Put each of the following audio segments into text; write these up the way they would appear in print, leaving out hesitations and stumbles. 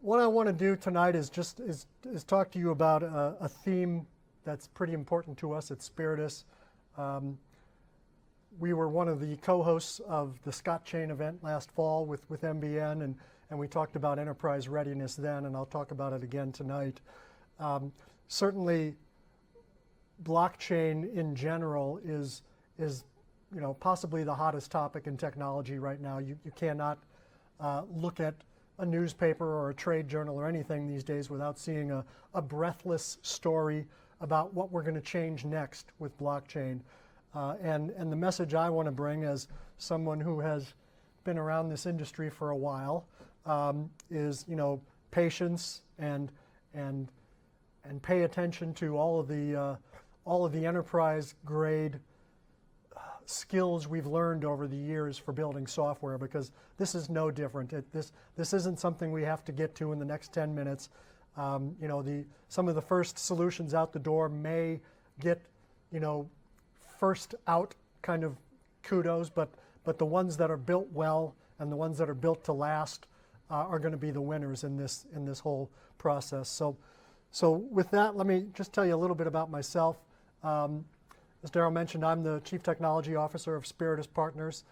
what I want to do tonight is talk to you about a theme that's pretty important to us at Spiritus. We were one of the co-hosts of the Scott Chain event last fall with MBN, and we talked about enterprise readiness then, and I'll talk about it again tonight. Certainly, blockchain in general is possibly the hottest topic in technology right now. You cannot look at a newspaper or a trade journal or anything these days without seeing a breathless story about what we're going to change next with blockchain. And the message I want to bring as someone who has been around this industry for a while is patience and pay attention to all of the enterprise grade skills we've learned over the years for building software, because this is no different. This isn't something we have to get to in the next 10 minutes. Some of the first solutions out the door may get first out kind of kudos, but the ones that are built well and the ones that are built to last are going to be the winners in this whole process. So with that, let me just tell you a little bit about myself. As Darryl mentioned, I'm the Chief Technology Officer of Spiritus Partners.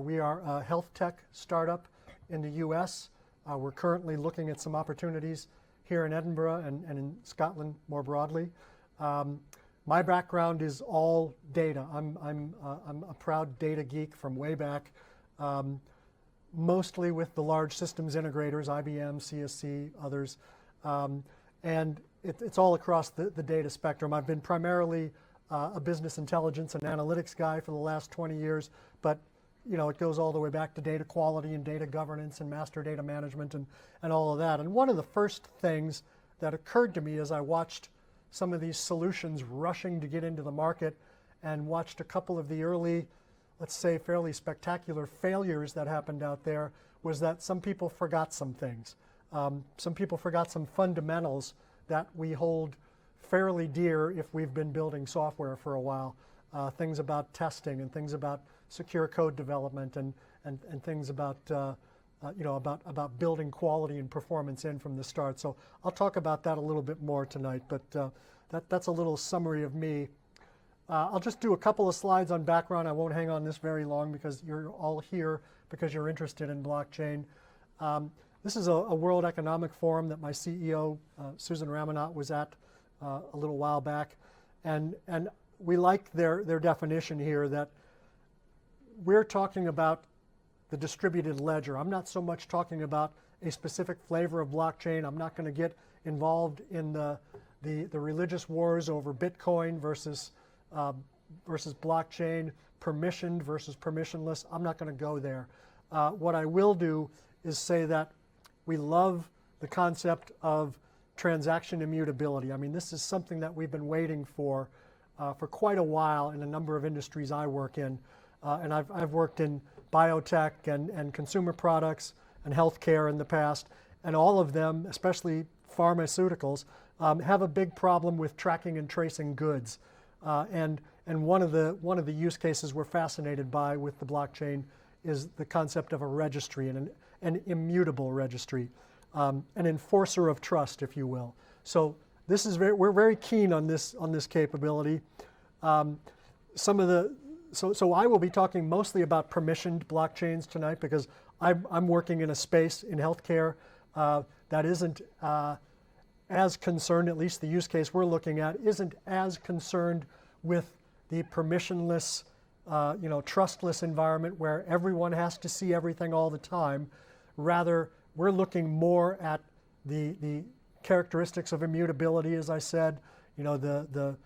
We are a health tech startup in the US. We're currently looking at some opportunities here in Edinburgh and in Scotland more broadly. My background is all data. I'm a proud data geek from way back, mostly with the large systems integrators, IBM, CSC, others. And it's all across the data spectrum. I've been primarily a business intelligence and analytics guy for the last 20 years, but it goes all the way back to data quality and data governance and master data management and all of that. And one of the first things that occurred to me as I watched some of these solutions rushing to get into the market and watched a couple of the early, let's say, fairly spectacular failures that happened out there was that some people forgot some things. Some people forgot some fundamentals that we hold fairly dear if we've been building software for a while. Things about testing and things about secure code development and things about about building quality and performance in from the start. So I'll talk about that a little bit more tonight, but that's a little summary of me. I'll just do a couple of slides on background. I won't hang on this very long because you're all here because you're interested in blockchain. This is a World Economic Forum that my CEO, Susan Ramanat, was at a little while back. And we like their definition here that we're talking about the distributed ledger. I'm not so much talking about a specific flavor of blockchain. I'm not going to get involved in the religious wars over Bitcoin versus blockchain, permissioned versus permissionless. I'm not going to go there. What I will do is say that we love the concept of transaction immutability. I mean, this is something that we've been waiting for quite a while in a number of industries I work in. And I've worked in biotech and consumer products and healthcare in the past, and all of them, especially pharmaceuticals, have a big problem with tracking and tracing goods. And one of the use cases we're fascinated by with the blockchain is the concept of a registry, and an immutable registry, an enforcer of trust, if you will. So this is we're very keen on this capability. So I will be talking mostly about permissioned blockchains tonight because I'm working in a space in healthcare that isn't as concerned, at least the use case we're looking at, isn't as concerned with the permissionless, trustless environment where everyone has to see everything all the time. Rather, we're looking more at the characteristics of immutability, as I said, the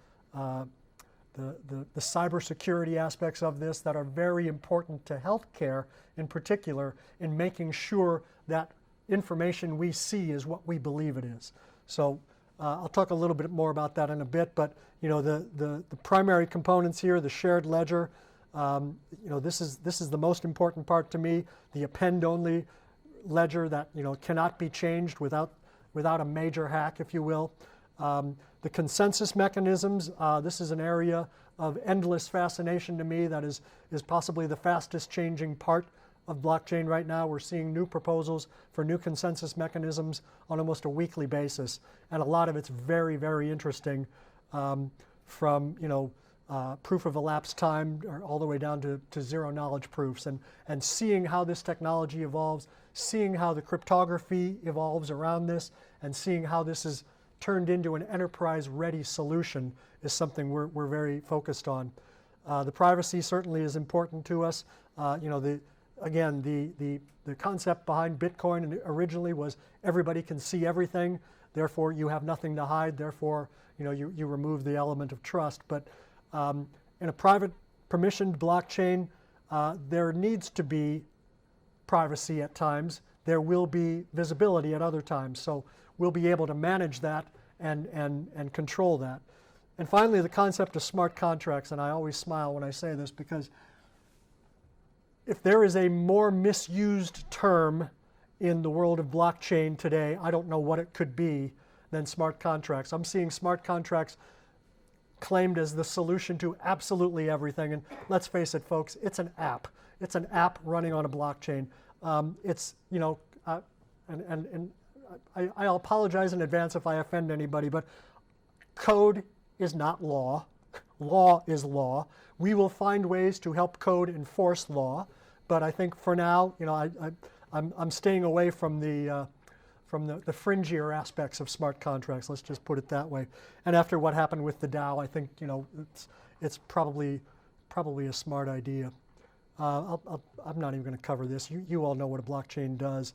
cybersecurity aspects of this that are very important to healthcare in particular, in making sure that information we see is what we believe it is. So I'll talk a little bit more about that in a bit, but the primary components here, the shared ledger, this is the most important part to me, the append-only ledger that cannot be changed without a major hack, if you will. The consensus mechanisms, this is an area of endless fascination to me that is possibly the fastest changing part of blockchain right now. We're seeing new proposals for new consensus mechanisms on almost a weekly basis, and a lot of it's very, very interesting, from proof of elapsed time all the way down to zero knowledge proofs, and seeing how this technology evolves, seeing how the cryptography evolves around this, and seeing how this is turned into an enterprise-ready solution is something we're very focused on. The privacy certainly is important to us. The concept behind Bitcoin originally was everybody can see everything, therefore you have nothing to hide, therefore you remove the element of trust. But in a private permissioned blockchain, there needs to be privacy at times. There will be visibility at other times. So we'll be able to manage that and control that. And finally, the concept of smart contracts, and I always smile when I say this, because if there is a more misused term in the world of blockchain today, I don't know what it could be than smart contracts. I'm seeing smart contracts claimed as the solution to absolutely everything. And let's face it, folks, it's an app. It's an app running on a blockchain. I'll apologize in advance if I offend anybody, but code is not law. Law is law. We will find ways to help code enforce law, but I think for now, I'm staying away from the fringier aspects of smart contracts. Let's just put it that way. And after what happened with the DAO, I think it's probably a smart idea. I'm not even going to cover this. You all know what a blockchain does.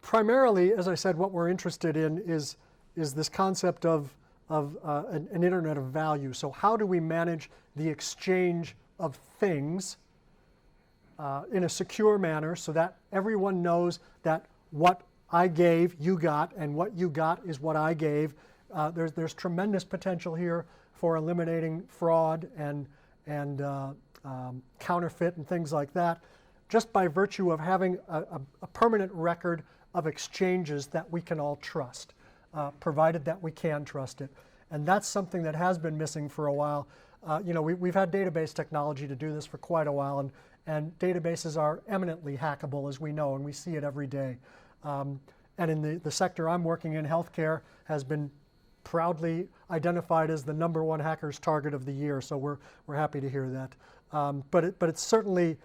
Primarily, as I said, what we're interested in is this concept of an internet of value. So how do we manage the exchange of things in a secure manner so that everyone knows that what I gave, you got, and what you got is what I gave. There's tremendous potential here for eliminating fraud and counterfeit and things like that, just by virtue of having a permanent record of exchanges that we can all trust, provided that we can trust it. And that's something that has been missing for a while. We've had database technology to do this for quite a while, and databases are eminently hackable, as we know, and we see it every day. And in the sector I'm working in, healthcare has been proudly identified as the #1 hackers target of the year, so we're happy to hear that. But it's certainly,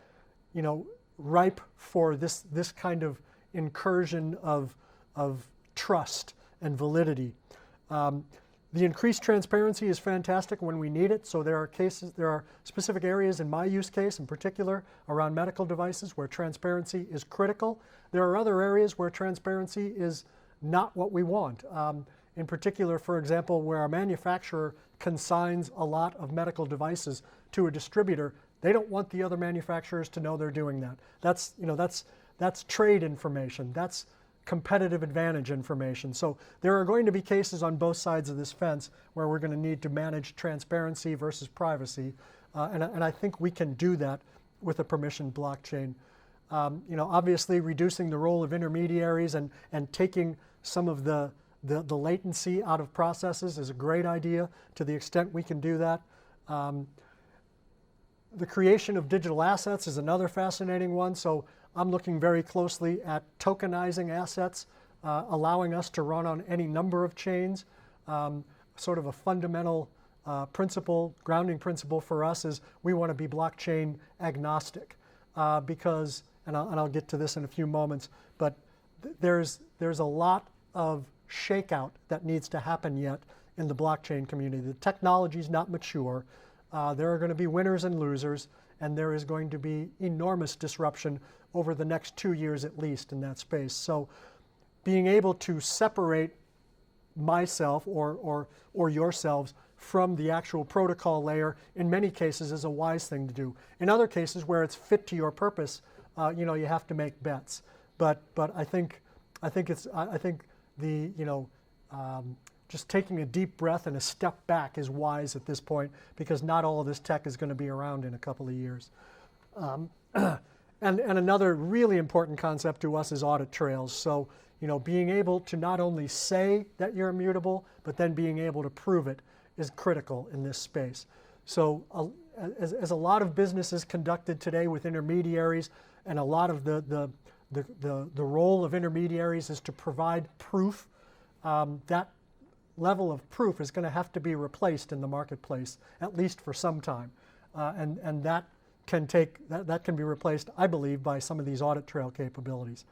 ripe for this kind of incursion of trust and validity. The increased transparency is fantastic when we need it. So there are specific areas in my use case in particular around medical devices where transparency is critical. There are other areas where transparency is not what we want. In particular, for example, where a manufacturer consigns a lot of medical devices to a distributor, they don't want the other manufacturers to know they're doing that. That's trade information. That's competitive advantage information. So there are going to be cases on both sides of this fence where we're going to need to manage transparency versus privacy. And I think we can do that with a permissioned blockchain. Obviously reducing the role of intermediaries and taking some of the latency out of processes is a great idea to the extent we can do that. The creation of digital assets is another fascinating one. So I'm looking very closely at tokenizing assets, allowing us to run on any number of chains. Sort of a fundamental grounding principle for us is we want to be blockchain agnostic because, and I'll get to this in a few moments, but there's a lot of shakeout that needs to happen yet in the blockchain community. The technology is not mature. There are going to be winners and losers, and there is going to be enormous disruption over the next 2 years at least in that space. So being able to separate myself or yourselves from the actual protocol layer in many cases is a wise thing to do. In other cases where it's fit to your purpose, you have to make bets. But I think just taking a deep breath and a step back is wise at this point, because not all of this tech is going to be around in a couple of years. And another really important concept to us is audit trails. So, being able to not only say that you're immutable, but then being able to prove it is critical in this space. So as a lot of business is conducted today with intermediaries, and a lot of the role of intermediaries is to provide proof, that level of proof is going to have to be replaced in the marketplace, at least for some time. And that can be replaced, I believe, by some of these audit trail capabilities.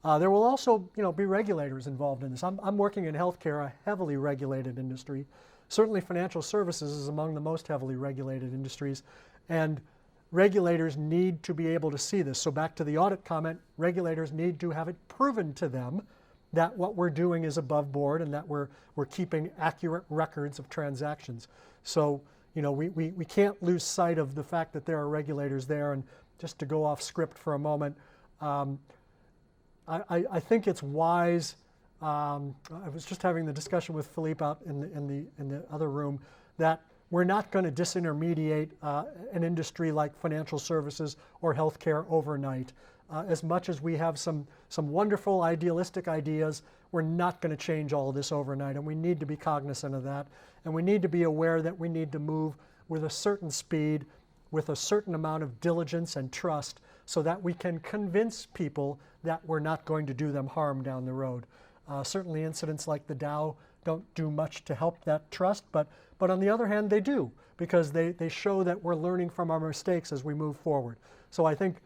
There will also, be regulators involved in this. I'm working in healthcare, a heavily regulated industry. Certainly financial services is among the most heavily regulated industries, and regulators need to be able to see this. So back to the audit comment, regulators need to have it proven to them that what we're doing is above board and that we're keeping accurate records of transactions. So, we can't lose sight of the fact that there are regulators there. And just to go off script for a moment, I think it's wise. I was just having the discussion with Philippe out in the other room that we're not going to disintermediate an industry like financial services or healthcare overnight. As much as we have some wonderful idealistic ideas, we're not going to change all of this overnight, and we need to be cognizant of that. And we need to be aware that we need to move with a certain speed, with a certain amount of diligence and trust, so that we can convince people that we're not going to do them harm down the road. Certainly incidents like the Dow don't do much to help that trust, but on the other hand, they do, because they show that we're learning from our mistakes as we move forward. So I think,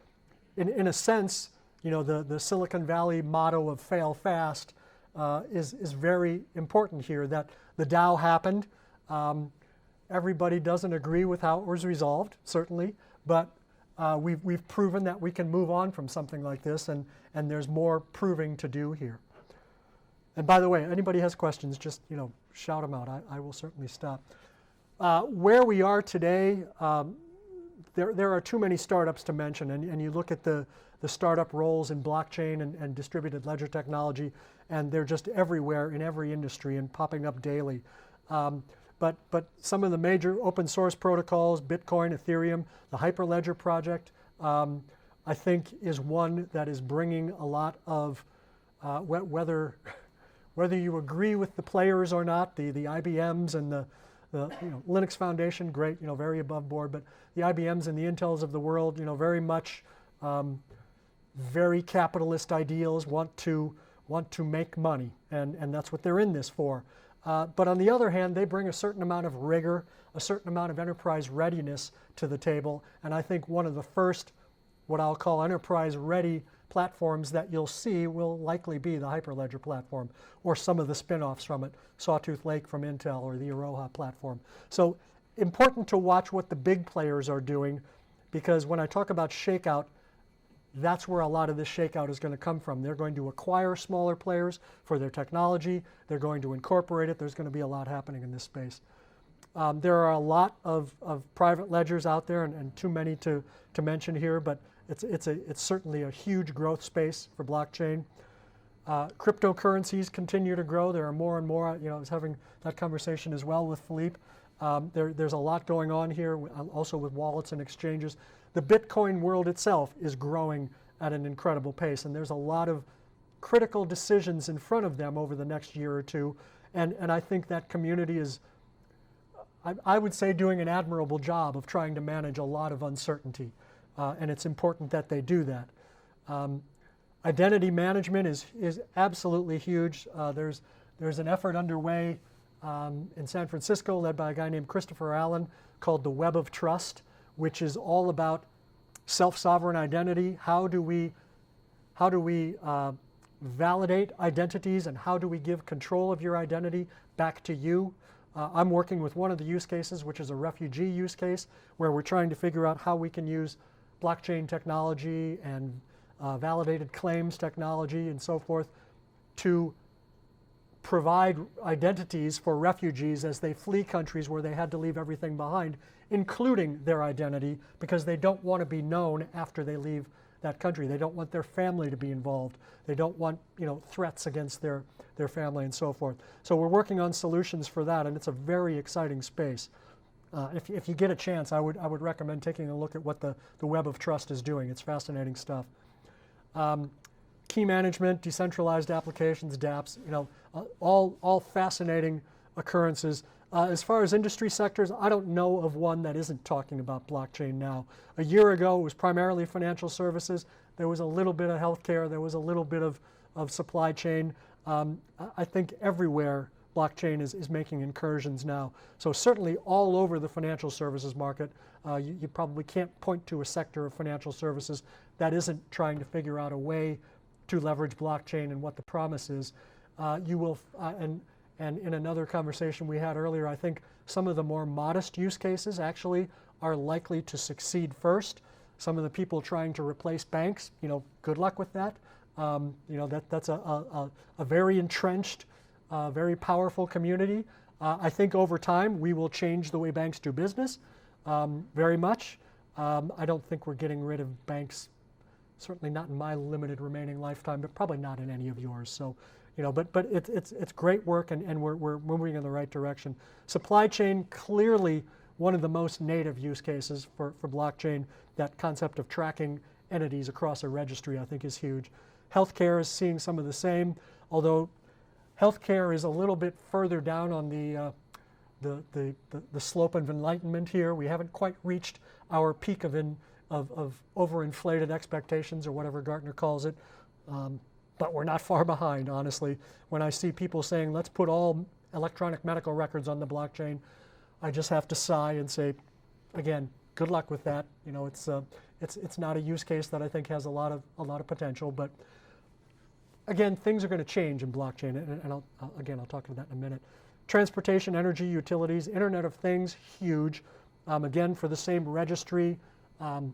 in a sense, the Silicon Valley motto of fail fast is very important here, that the Dow happened. Everybody doesn't agree with how it was resolved, certainly, but we've proven that we can move on from something like this, and there's more proving to do here. And by the way, anybody has questions, just shout them out. I will certainly stop. Where we are today, there are too many startups to mention, and you look at the startup roles in blockchain and distributed ledger technology, and they're just everywhere in every industry and popping up daily. But some of the major open source protocols, Bitcoin, Ethereum, the Hyperledger project, I think is one that is bringing a lot of, whether you agree with the players or not, the IBMs and the Linux Foundation, great, very above board, but the IBMs and the Intels of the world, very much very capitalist ideals, want to make money, and that's what they're in this for. But on the other hand, they bring a certain amount of rigor, a certain amount of enterprise readiness to the table, and I think one of the first, what I'll call enterprise-ready platforms that you'll see will likely be the Hyperledger platform, or some of the spin-offs from it, Sawtooth Lake from Intel, or the Aroha platform. So important to watch what the big players are doing, because when I talk about shakeout, that's where a lot of this shakeout is going to come from. They're going to acquire smaller players for their technology. They're going to incorporate it. There's going to be a lot happening in this space. There are a lot of private ledgers out there, and too many to mention here, but it's certainly a huge growth space for blockchain. Cryptocurrencies continue to grow. There are more and more. I was having that conversation as well with Philippe. There's a lot going on here, also with wallets and exchanges. The Bitcoin world itself is growing at an incredible pace, and there's a lot of critical decisions in front of them over the next year or two, and I think that community is, I would say, doing an admirable job of trying to manage a lot of uncertainty, and it's important that they do that. Identity management is absolutely huge. There's an effort underway in San Francisco led by a guy named Christopher Allen called the Web of Trust, which is all about self-sovereign identity. How do we validate identities, and how do we give control of your identity back to you? I'm working with one of the use cases, which is a refugee use case, where we're trying to figure out how we can use blockchain technology and validated claims technology and so forth to provide identities for refugees as they flee countries where they had to leave everything behind, including their identity, because they don't want to be known after they leave that country. They don't want their family to be involved. They don't want threats against their family and so forth. So we're working on solutions for that, and it's a very exciting space. If you get a chance, I would recommend taking a look at what the Web of Trust is doing. It's fascinating stuff. Key management, decentralized applications, dApps, all fascinating occurrences. As far as industry sectors, I don't know of one that isn't talking about blockchain now. A year ago, it was primarily financial services. There was a little bit of healthcare. There was a little bit of supply chain. I think everywhere blockchain is making incursions now. So certainly all over the financial services market, you probably can't point to a sector of financial services that isn't trying to figure out a way to leverage blockchain and what the promise is. You will, and in another conversation we had earlier, I think some of the more modest use cases actually are likely to succeed first. Some of the people trying to replace banks, good luck with that. That's a very entrenched, very powerful community. I think over time we will change the way banks do business very much. I don't think we're getting rid of banks, certainly not in my limited remaining lifetime, but probably not in any of yours. So, but it's great work, and we're moving in the right direction. Supply chain, clearly one of the most native use cases for blockchain. That concept of tracking entities across a registry, I think, is huge. Healthcare is seeing some of the same, although healthcare is a little bit further down on the slope of enlightenment here. We haven't quite reached our peak of overinflated expectations, or whatever Gartner calls it. But we're not far behind, honestly. When I see people saying, let's put all electronic medical records on the blockchain, I just have to sigh and say, again, good luck with that. It's not a use case that I think has a lot of potential. But again, things are going to change in blockchain, and I'll talk about that in a minute. Transportation, energy, utilities, Internet of Things, huge. Again, for the same registry,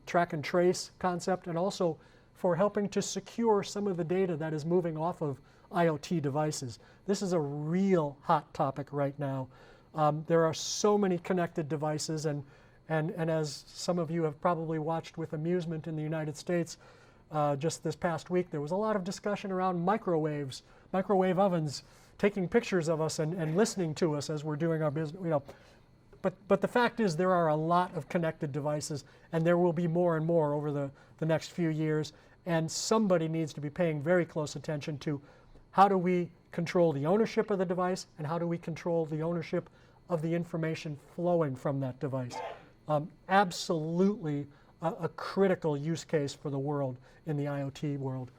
track and trace concept, and also for helping to secure some of the data that is moving off of IoT devices. This is a real hot topic right now. There are so many connected devices, and as some of you have probably watched with amusement in the United States, just this past week, there was a lot of discussion around microwave ovens, taking pictures of us and listening to us as we're doing our business. But the fact is, there are a lot of connected devices, and there will be more and more over the next few years. And somebody needs to be paying very close attention to how do we control the ownership of the device, and how do we control the ownership of the information flowing from that device. Absolutely a critical use case for the world in the IoT world.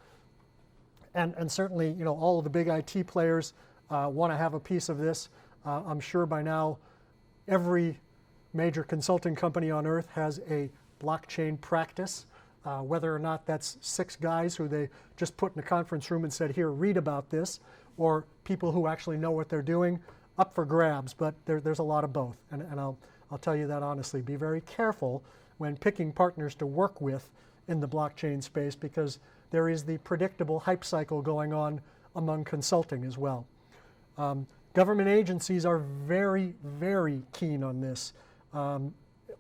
And certainly, all of the big IT players want to have a piece of this. I'm sure by now every major consulting company on earth has a blockchain practice. Whether or not that's 6 guys who they just put in a conference room and said, here, read about this, or people who actually know what they're doing, up for grabs. But there's a lot of both, and I'll tell you that honestly. Be very careful when picking partners to work with in the blockchain space, because there is the predictable hype cycle going on among consulting as well. Government agencies are very, very keen on this.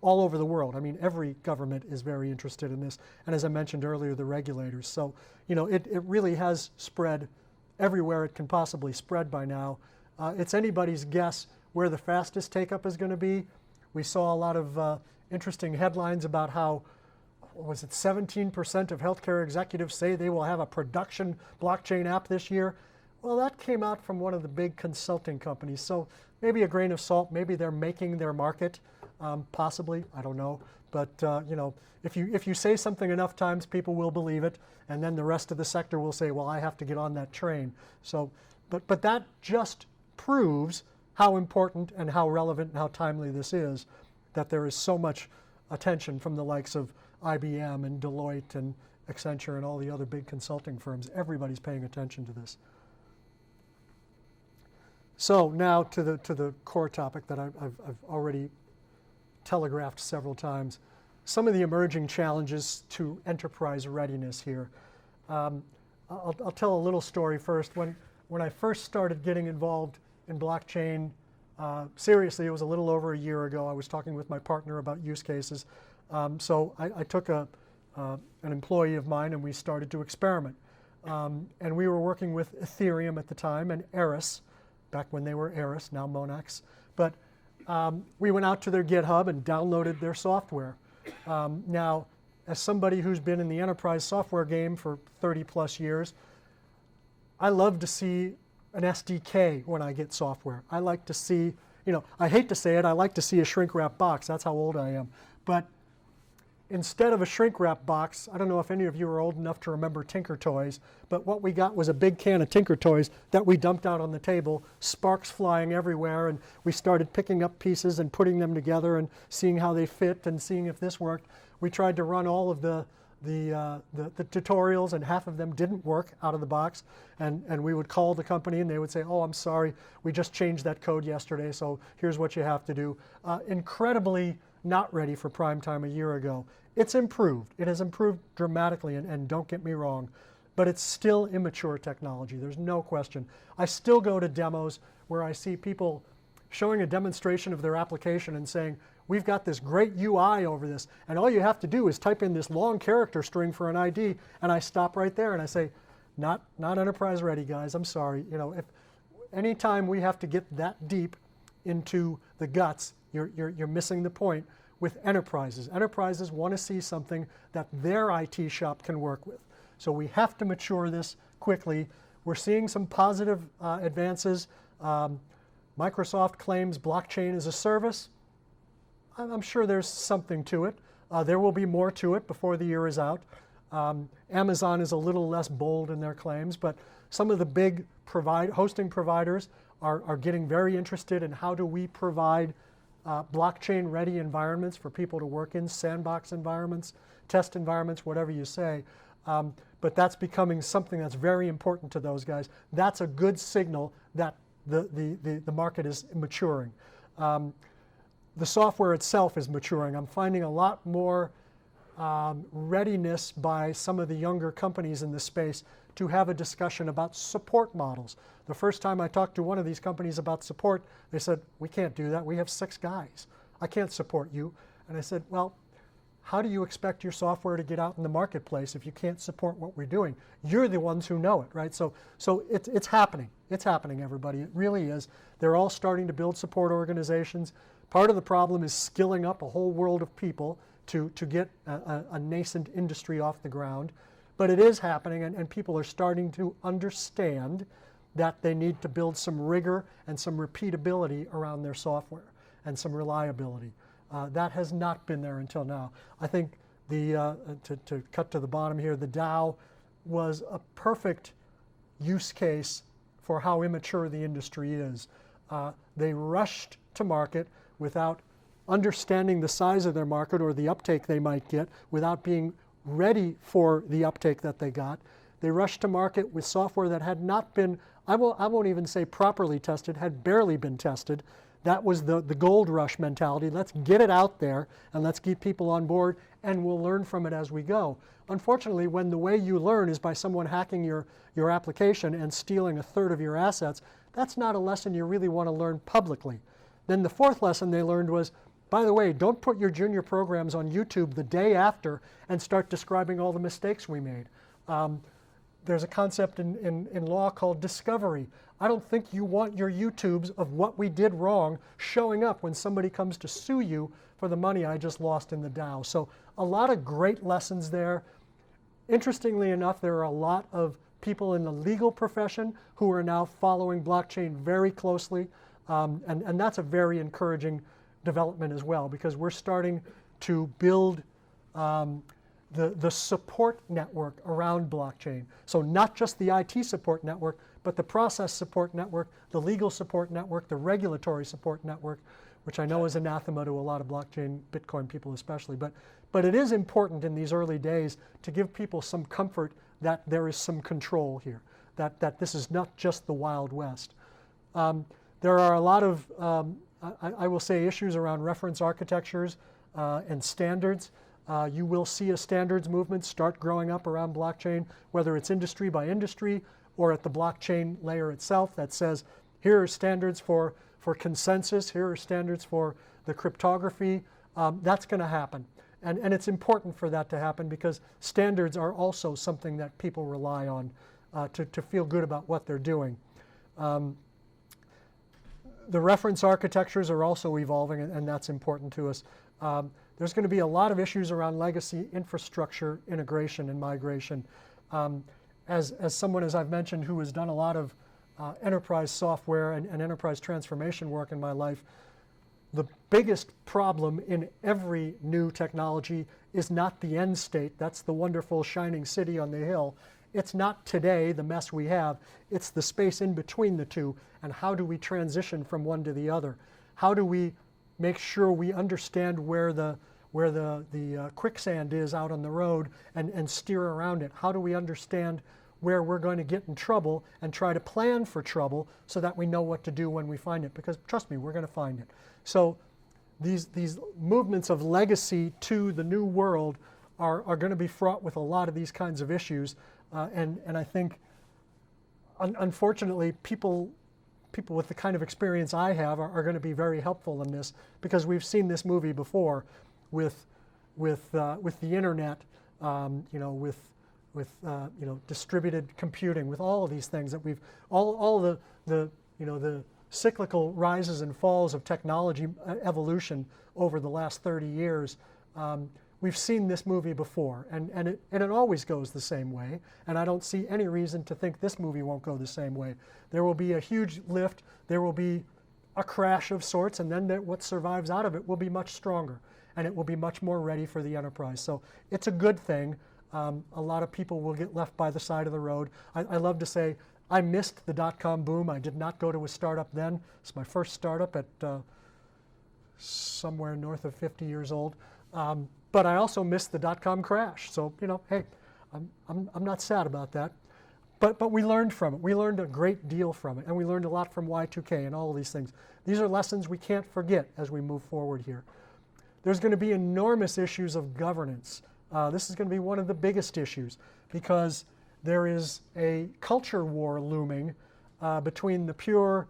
All over the world. I mean, every government is very interested in this. And as I mentioned earlier, the regulators. So, it really has spread everywhere it can possibly spread by now. It's anybody's guess where the fastest take-up is going to be. We saw a lot of interesting headlines about how, was it 17% of healthcare executives say they will have a production blockchain app this year? Well, that came out from one of the big consulting companies. So maybe a grain of salt. Maybe they're making their market. Possibly, I don't know, but if you say something enough times, people will believe it, and then the rest of the sector will say, well, I have to get on that train. So, but that just proves how important and how relevant and how timely this is, that there is so much attention from the likes of IBM and Deloitte and Accenture and all the other big consulting firms. Everybody's paying attention to this. So now to the core topic that I've already telegraphed several times, some of the emerging challenges to enterprise readiness here. I'll tell a little story first. When I first started getting involved in blockchain, seriously, it was a little over a year ago. I was talking with my partner about use cases. So I took an employee of mine, and we started to experiment. And we were working with Ethereum at the time and Eris, back when they were Eris, now Monex. But we went out to their GitHub and downloaded their software. Now, as somebody who's been in the enterprise software game for 30 plus years, I love to see an SDK when I get software. I like to see you know, I hate to say it, I like to see a shrink wrap box. That's how old I am. But instead of a shrink wrap box, I don't know if any of you are old enough to remember Tinker Toys, but what we got was a big can of Tinker Toys that we dumped out on the table, sparks flying everywhere, and we started picking up pieces and putting them together and seeing how they fit and seeing if this worked. We tried to run all of the tutorials, and half of them didn't work out of the box, and we would call the company and they would say, oh, I'm sorry, we just changed that code yesterday, so here's what you have to do. Incredibly not ready for prime time a year ago. It's improved. It has improved dramatically, and don't get me wrong, but it's still immature technology. There's no question. I still go to demos where I see people showing a demonstration of their application and saying, we've got this great UI over this, and all you have to do is type in this long character string for an ID, and I stop right there and I say, not enterprise ready, guys, I'm sorry. You know, if anytime we have to get that deep into the guts, you're missing the point with enterprises. Enterprises want to see something that their IT shop can work with. So we have to mature this quickly. We're seeing some positive advances. Microsoft claims blockchain as a service. I'm sure there's something to it. There will be more to it before the year is out. Amazon is a little less bold in their claims, but some of the big hosting providers are getting very interested in how do we provide blockchain-ready environments for people to work in, sandbox environments, test environments, whatever you say. But that's becoming something that's very important to those guys. That's a good signal that the market is maturing. The software itself is maturing. I'm finding a lot more readiness by some of the younger companies in this space to have a discussion about support models. The first time I talked to one of these companies about support, they said, we can't do that. We have 6 guys. I can't support you. And I said, well, how do you expect your software to get out in the marketplace if you can't support what we're doing? You're the ones who know it, right? So it's happening. It's happening, everybody. It really is. They're all starting to build support organizations. Part of the problem is skilling up a whole world of people to get a nascent industry off the ground. But it is happening, and people are starting to understand that they need to build some rigor and some repeatability around their software and some reliability. That has not been there until now. I think to cut to the bottom here, the DAO was a perfect use case for how immature the industry is. They rushed to market without understanding the size of their market or the uptake they might get, without being ready for the uptake that they got. They rushed to market with software that had not been, I won't even say properly tested, had barely been tested. That was the gold rush mentality. Let's get it out there and let's keep people on board, and we'll learn from it as we go. Unfortunately, when the way you learn is by someone hacking your application and stealing 1/3 of your assets, that's not a lesson you really want to learn publicly. Then the 4th lesson they learned was, by the way, don't put your junior programs on YouTube the day after and start describing all the mistakes we made. There's a concept in law called discovery. I don't think you want your YouTubes of what we did wrong showing up when somebody comes to sue you for the money I just lost in the DAO. So a lot of great lessons there. Interestingly enough, there are a lot of people in the legal profession who are now following blockchain very closely, and that's a very encouraging development as well, because we're starting to build the support network around blockchain. So not just the IT support network, but the process support network, the legal support network, the regulatory support network, which I know is anathema to a lot of blockchain, Bitcoin people especially. But it is important in these early days to give people some comfort that there is some control here, that this is not just the Wild West. There are a lot of, I will say, issues around reference architectures and standards. You will see a standards movement start growing up around blockchain, whether it's industry by industry or at the blockchain layer itself, that says, here are standards for consensus, here are standards for the cryptography. That's going to happen. And it's important for that to happen, because standards are also something that people rely on to feel good about what they're doing. The reference architectures are also evolving, and that's important to us. There's going to be a lot of issues around legacy infrastructure integration and migration. As someone, as I've mentioned, who has done a lot of enterprise software and enterprise transformation work in my life, the biggest problem in every new technology is not the end state. That's the wonderful shining city on the hill. It's not today, the mess we have. It's the space in between the two, and how do we transition from one to the other? How do we make sure we understand where the quicksand is out on the road and steer around it? How do we understand where we're going to get in trouble and try to plan for trouble so that we know what to do when we find it? Because trust me, we're going to find it. So these movements of legacy to the new world are going to be fraught with a lot of these kinds of issues. And I think, unfortunately, people with the kind of experience I have are going to be very helpful in this, because we've seen this movie before with the internet, with distributed computing, with all of these things that we've all the cyclical rises and falls of technology evolution over the last 30 years. We've seen this movie before, and it always goes the same way, and I don't see any reason to think this movie won't go the same way. There will be a huge lift, there will be a crash of sorts, and then what survives out of it will be much stronger, and it will be much more ready for the enterprise. So it's a good thing. A lot of people will get left by the side of the road. I love to say, I missed the dot-com boom. I did not go to a startup then. It's my first startup at somewhere north of 50 years old. But I also missed the dot-com crash. So, hey, I'm not sad about that. But we learned from it. We learned a great deal from it. And we learned a lot from Y2K and all of these things. These are lessons we can't forget as we move forward here. There's going to be enormous issues of governance. This is going to be one of the biggest issues, because there is a culture war looming between the pure,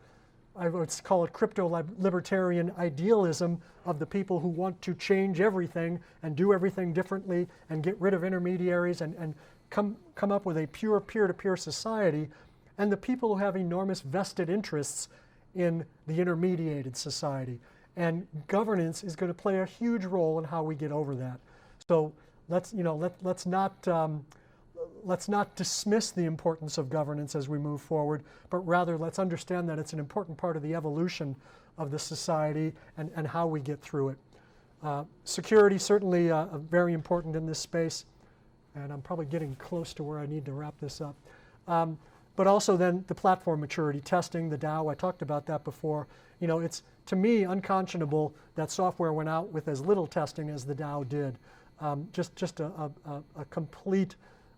I would call it crypto-libertarian idealism of the people who want to change everything and do everything differently and get rid of intermediaries and come up with a pure peer-to-peer society, and the people who have enormous vested interests in the intermediated society. And governance is going to play a huge role in how we get over that. So let's not dismiss the importance of governance as we move forward, but rather let's understand that it's an important part of the evolution of the society and how we get through it. Security, certainly very important in this space, and I'm probably getting close to where I need to wrap this up. But also then the platform maturity, testing, the DAO, I talked about that before. It's, to me, unconscionable that software went out with as little testing as the DAO did. Just a complete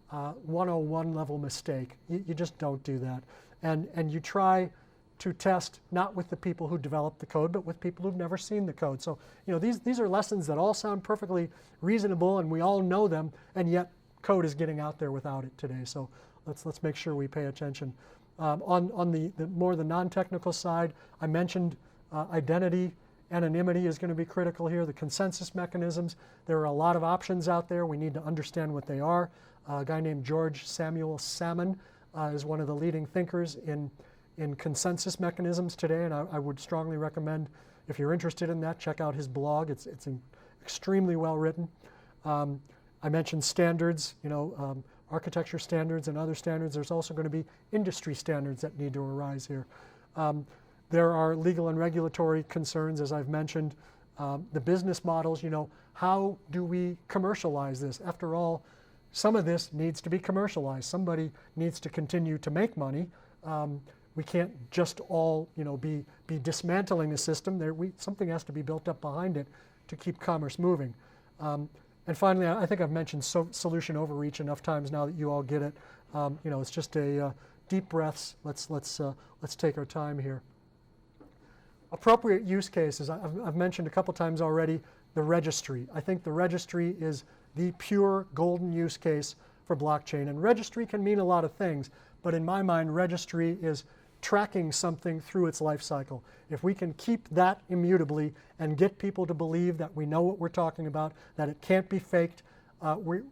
101 level mistake. You just don't do that. And you try to test not with the people who developed the code, but with people who've never seen the code. So these are lessons that all sound perfectly reasonable, and we all know them, and yet code is getting out there without it today. So let's make sure we pay attention. On the more the non-technical side, I mentioned identity. Anonymity is going to be critical here. The consensus mechanisms, there are a lot of options out there. We need to understand what they are. A guy named George Samuel Salmon is one of the leading thinkers in consensus mechanisms today, and I would strongly recommend, if you're interested in that, check out his blog. It's extremely well written. I mentioned standards, architecture standards and other standards. There's also going to be industry standards that need to arise here. There are legal and regulatory concerns, as I've mentioned. The business models, how do we commercialize this? After all, some of this needs to be commercialized. Somebody needs to continue to make money. We can't just all, be dismantling the system. Something has to be built up behind it to keep commerce moving. And finally, I think I've mentioned solution overreach enough times now that you all get it. It's just a deep breaths. Let's take our time here. Appropriate use cases. I've mentioned a couple times already the registry. I think the registry is the pure golden use case for blockchain. And registry can mean a lot of things, but in my mind, registry is tracking something through its life cycle. If we can keep that immutably and get people to believe that we know what we're talking about, that it can't be faked,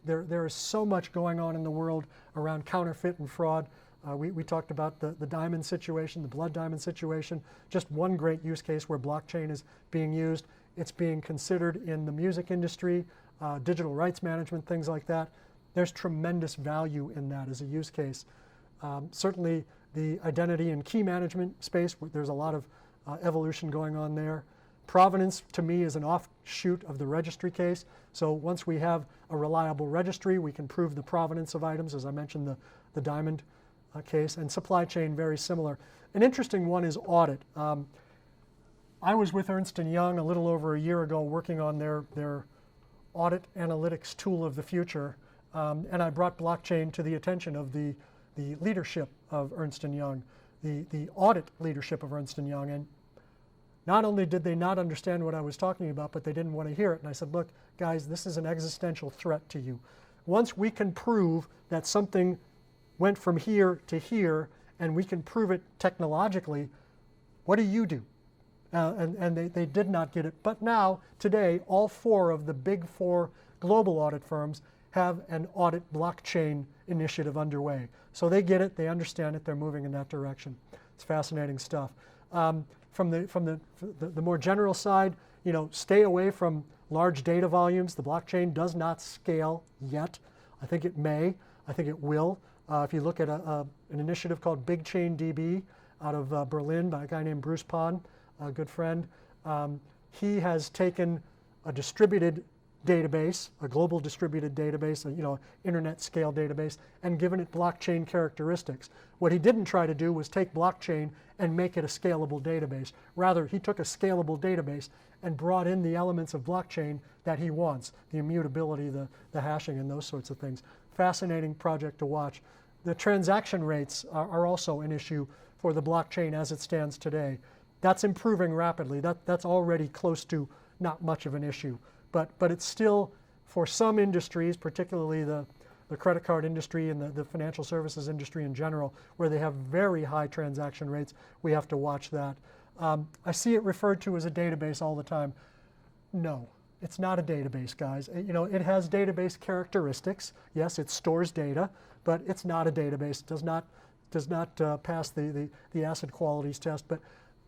there is so much going on in the world around counterfeit and fraud. We talked about the diamond situation, the blood diamond situation, just one great use case where blockchain is being used. It's being considered in the music industry, digital rights management, things like that. There's tremendous value in that as a use case. Certainly the identity and key management space. There's a lot of evolution going on there. Provenance, to me, is an offshoot of the registry case. So once we have a reliable registry, we can prove the provenance of items, as I mentioned, the diamond case. And supply chain, very similar. An interesting one is audit. I was with Ernst & Young a little over a year ago working on their audit analytics tool of the future, and I brought blockchain to the attention of the leadership of Ernst & Young, the audit leadership of Ernst & Young. And not only did they not understand what I was talking about, but they didn't want to hear it. And I said, look, guys, this is an existential threat to you. Once we can prove that something went from here to here, and we can prove it technologically, what do you do? And they did not get it. But now, today, all 4 of the big 4 global audit firms have an audit blockchain initiative underway. So they get it, they understand it, they're moving in that direction. It's fascinating stuff. From the more general side, stay away from large data volumes. The blockchain does not scale yet. I think it may. I think it will. If you look at an initiative called Big Chain DB out of Berlin by a guy named Bruce Pahn, a good friend, he has taken a distributed database, a global distributed database, internet scale database, and given it blockchain characteristics. What he didn't try to do was take blockchain and make it a scalable database. Rather, he took a scalable database and brought in the elements of blockchain that he wants, the immutability, the hashing, and those sorts of things. Fascinating project to watch. The transaction rates are also an issue for the blockchain as it stands today. That's improving rapidly. That's already close to not much of an issue. But it's still, for some industries, particularly the credit card industry and the financial services industry in general, where they have very high transaction rates, we have to watch that. I see it referred to as a database all the time. No, it's not a database, guys. It has database characteristics. Yes, it stores data, but it's not a database. It does not pass the acid qualities test, but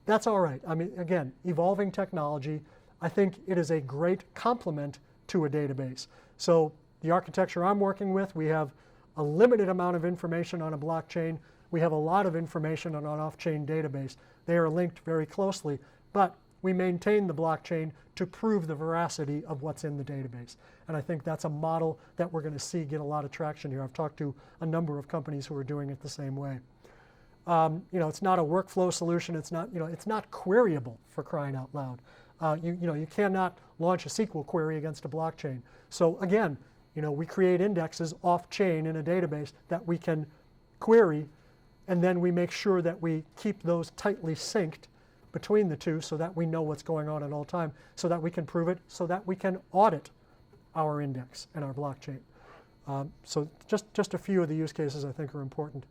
that's all right. I mean, again, evolving technology. I think it is a great complement to a database. So the architecture I'm working with, we have a limited amount of information on a blockchain. We have a lot of information on an off-chain database. They are linked very closely, but we maintain the blockchain to prove the veracity of what's in the database. And I think that's a model that we're going to see get a lot of traction here. I've talked to a number of companies who are doing it the same way. It's not a workflow solution. It's not queryable, for crying out loud. You cannot launch a SQL query against a blockchain. So again, we create indexes off-chain in a database that we can query, and then we make sure that we keep those tightly synced between the two so that we know what's going on at all time, so that we can prove it, so that we can audit our index and our blockchain. So just a few of the use cases I think are important.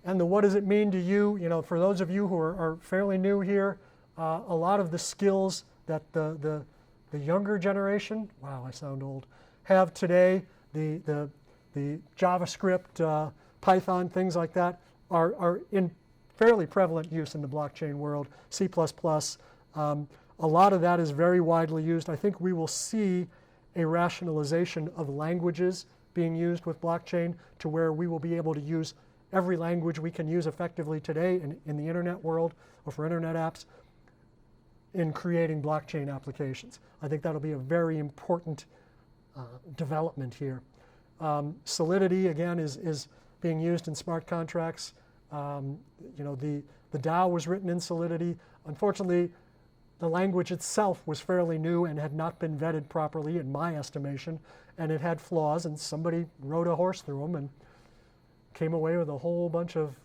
And what does it mean to you? For those of you who are fairly new here, a lot of the skills that the younger generation, wow, I sound old, have today, the JavaScript, Python, things like that, are in fairly prevalent use in the blockchain world. C++, a lot of that is very widely used. I think we will see a rationalization of languages being used with blockchain to where we will be able to use every language we can use effectively today in the internet world or for internet apps in creating blockchain applications. I think that'll be a very important development here. Solidity, again, is being used in smart contracts. The DAO was written in Solidity. Unfortunately, the language itself was fairly new and had not been vetted properly, in my estimation, and it had flaws, and somebody rode a horse through them and came away with a whole bunch of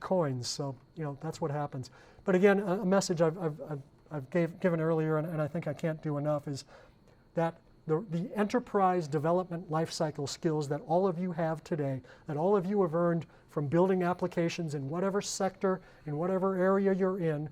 coins. So that's what happens. But again, a message I've given earlier, and I think I can't do enough, is that the enterprise development lifecycle skills that all of you have today, that all of you have earned from building applications in whatever sector, in whatever area you're in,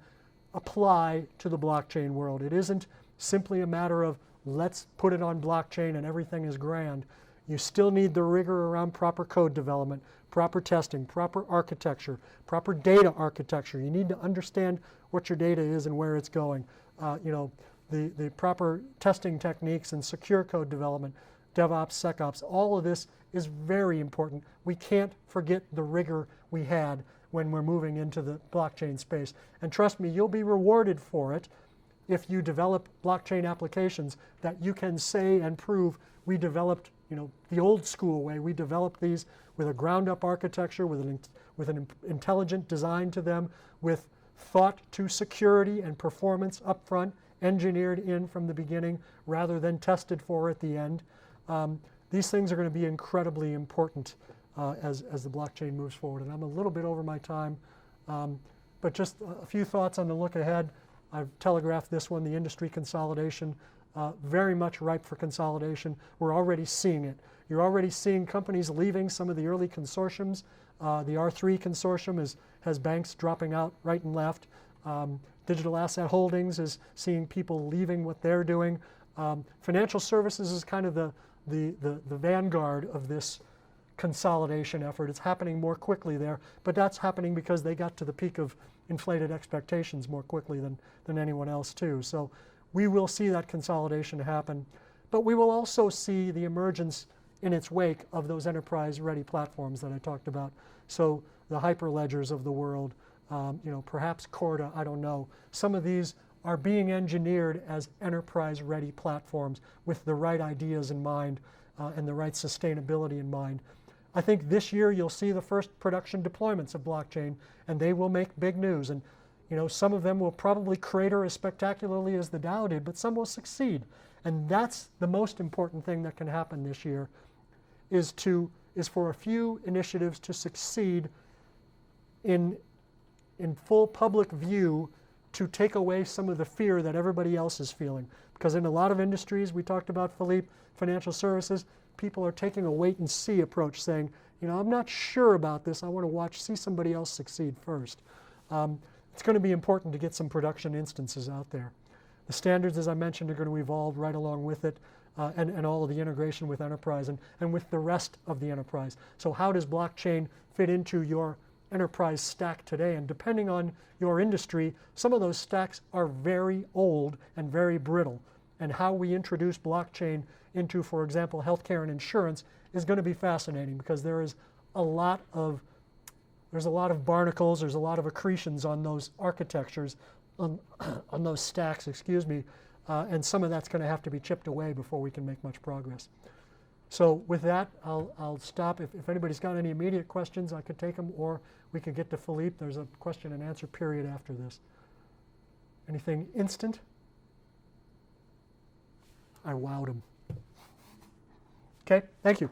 apply to the blockchain world. It isn't simply a matter of let's put it on blockchain and everything is grand. You still need the rigor around proper code development, proper testing, proper architecture, proper data architecture. You need to understand what your data is and where it's going. The proper testing techniques and secure code development. DevOps, SecOps, all of this is very important. We can't forget the rigor we had when we're moving into the blockchain space. And trust me, you'll be rewarded for it if you develop blockchain applications that you can say and prove we developed, the old school way. We developed these with a ground-up architecture, with an intelligent design to them, with thought to security and performance up front, engineered in from the beginning rather than tested for at the end. These things are going to be incredibly important as the blockchain moves forward. And I'm a little bit over my time, but just a few thoughts on the look ahead. I've telegraphed this one, the industry consolidation, very much ripe for consolidation. We're already seeing it. You're already seeing companies leaving some of the early consortiums. The R3 consortium has banks dropping out right and left. Digital Asset Holdings is seeing people leaving what they're doing. Financial services is kind of the vanguard of this consolidation effort. It's happening more quickly there, but that's happening because they got to the peak of inflated expectations more quickly than anyone else too. So we will see that consolidation happen, but we will also see the emergence in its wake of those enterprise-ready platforms that I talked about. So the hyperledgers of the world, perhaps Corda, I don't know. Some of these are being engineered as enterprise-ready platforms with the right ideas in mind and the right sustainability in mind. I think this year you'll see the first production deployments of blockchain, and they will make big news. And some of them will probably crater as spectacularly as the Dow did, but some will succeed. And that's the most important thing that can happen this year, is for a few initiatives to succeed in full public view, to take away some of the fear that everybody else is feeling. Because in a lot of industries, we talked about, Philippe, financial services, people are taking a wait and see approach, saying, I'm not sure about this. I want to see somebody else succeed first. It's going to be important to get some production instances out there. The standards, as I mentioned, are going to evolve right along with it, and all of the integration with enterprise and with the rest of the enterprise. So how does blockchain fit into your enterprise stack today? And depending on your industry, some of those stacks are very old and very brittle. And how we introduce blockchain into, for example, healthcare and insurance is going to be fascinating, because there's a lot of barnacles, there's a lot of accretions on those architectures, on those stacks, and some of that's going to have to be chipped away before we can make much progress. So with that, I'll stop. If anybody's got any immediate questions, I could take them, or we could get to Philippe. There's a question and answer period after this. Anything instant? I wowed him. Okay, thank you.